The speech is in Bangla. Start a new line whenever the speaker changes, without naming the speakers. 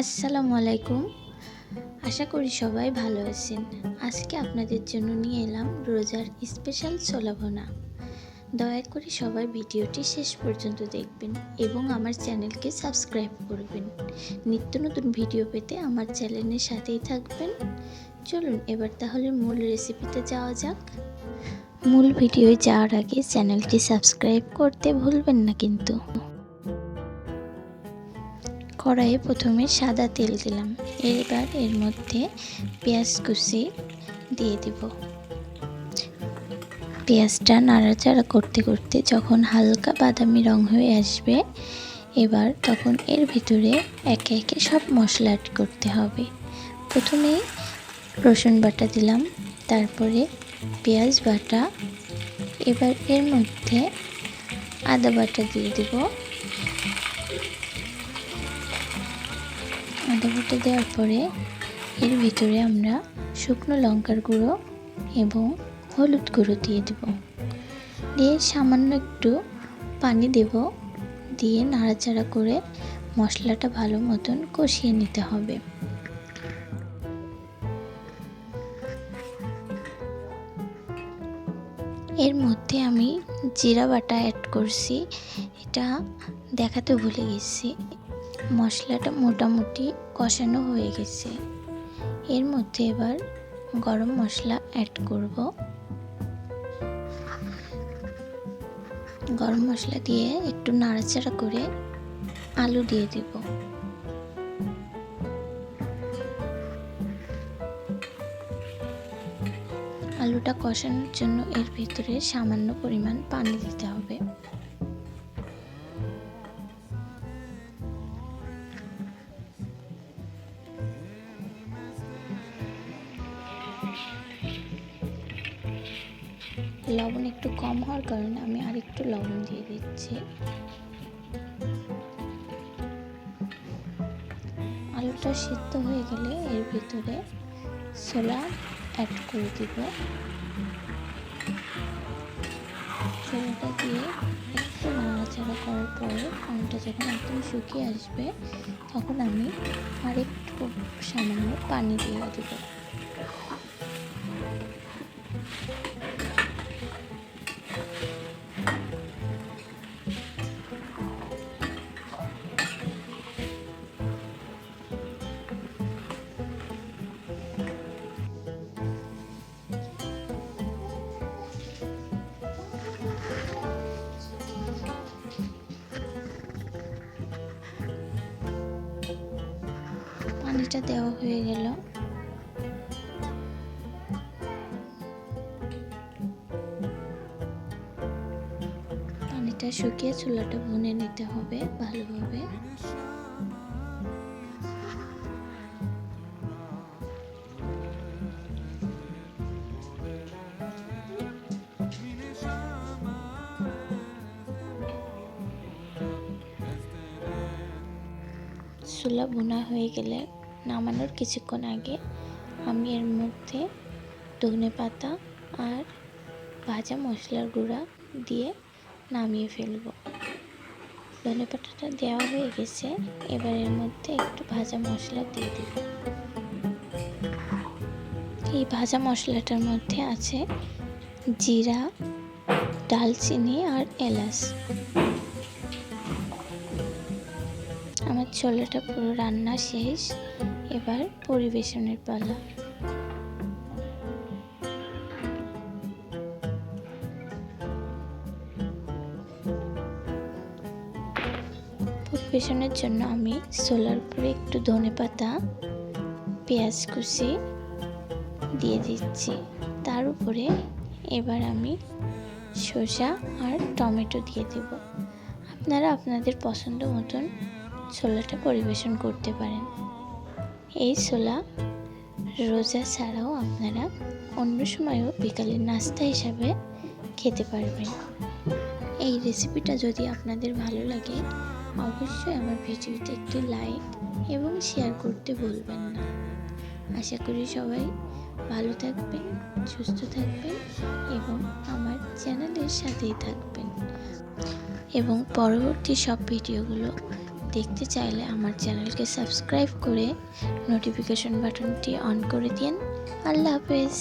আসসালামু আলাইকুম। আশা করি সবাই ভালো আছেন। আজকে আপনাদের জন্য নিয়ে এলাম রোজার স্পেশাল ছোলা ভুনা। দয়া করে সবাই ভিডিওটি শেষ পর্যন্ত দেখবেন এবং আমার চ্যানেলকে সাবস্ক্রাইব করবেন। নিত্য নতুন ভিডিও পেতে আমার চ্যানেলের সাথেই থাকবেন। চলুন এবার তাহলে মূল রেসিপিতে যাওয়া যাক। মূল ভিডিওয় যাওয়ার আগে চ্যানেলটি সাবস্ক্রাইব করতে ভুলবেন না কিন্তু। কড়াইয়ে প্রথমে সাদা তেল দিলাম। এবার এর মধ্যে পেঁয়াজ কুচি দিয়ে দিব। পেঁয়াজটা নাড়াচাড়া করতে করতে যখন হালকা বাদামি রং হয়ে আসবে, এবার তখন এর ভিতরে একে একে সব মশলা অ্যাড করতে হবে। প্রথমেই রসুন বাটা দিলাম, তারপরে পেঁয়াজ বাটা, এবার এর মধ্যে আদা বাটা দিয়ে দিব। আদা বাটা দেওয়ার পরে এর ভিতরে আমরা শুকনো লঙ্কার গুঁড়ো এবং হলুদ গুঁড়ো দিয়ে দেব। দিয়ে সামান্য একটু পানি দেব, দিয়ে নাড়াচাড়া করে মশলাটা ভালো মতন কষিয়ে নিতে হবে। এর মধ্যে আমি জিরা বাটা অ্যাড করছি, এটা দেখাতে ভুলে গেছি। মশলাটা মোটামুটি কষানো হয়ে গেছে। এর মধ্যে এবার গরম মশলা অ্যাড করব। গরম মশলা দিয়ে একটু নাড়াচাড়া করে আলু দিয়ে দেব। আলুটা কষানোর জন্য এর ভিতরে সামান্য পরিমাণ পানি দিতে হবে। লবণ একটু কম হওয়ার কারণে আমি আরেকটু লবণ দিয়ে দিচ্ছি। আলুটা সিদ্ধ হয়ে গেলে এর ভিতরে ছোলা অ্যাড করে দিব। ছোলাটা দিয়ে একটু নাড়াচাড়া করার পরে পানিটা যখন একদম শুকিয়ে আসবে, তখন আমি আরেকটু সামান্য পানি দিয়ে দেব। পানিটা দেওয়া হয়ে গেল। পানিটা শুকিয়ে ছোলাটা ভুনে নিতে হবে ভালোভাবে। ছোলা ভুনা হয়ে গেলে নামানোর কিছুক্ষণ আগে আমি এর মধ্যে ধনেপাতা আর ভাজা মশলার গুঁড়া দিয়ে নামিয়ে ফেলব। ধনেপাতাটা দেওয়া হয়ে গেছে, এবার এর মধ্যে একটু ভাজা মশলা দিয়ে দেব। এই ভাজা মশলাটার মধ্যে আছে জিরা, দালচিনি আর এলাচ। আমার ছোলাটা পুরো রান্না শেষ, এবার পরিবেশনের পালা। পরিবেশনের জন্য আমি ছোলার উপরে একটু ধনেপাতা, পেঁয়াজ কুচি দিয়ে দিচ্ছি। তার উপরে এবার আমি শসা আর টমেটো দিয়ে দেব। আপনারা আপনাদের পছন্দ মতন ছোলাটা পরিবেশন করতে পারেন। এই ছোলা রোজা ছাড়াও আপনারা অন্য সময়ও বিকালের নাস্তা হিসাবে খেতে পারবেন। এই রেসিপিটা যদি আপনাদের ভালো লাগে, অবশ্যই আমার ভিডিওতে একটি লাইক এবং শেয়ার করতে ভুলবেন না। আশা করি সবাই ভালো থাকবেন, সুস্থ থাকবেন এবং আমার চ্যানেলের সাথেই থাকবেন এবং পরবর্তী সব ভিডিওগুলো দেখতে চাইলে আমার চ্যানেলকে সাবস্ক্রাইব করে নোটিফিকেশন বাটনটি অন করে দিন। আল্লাহ হাফেজ।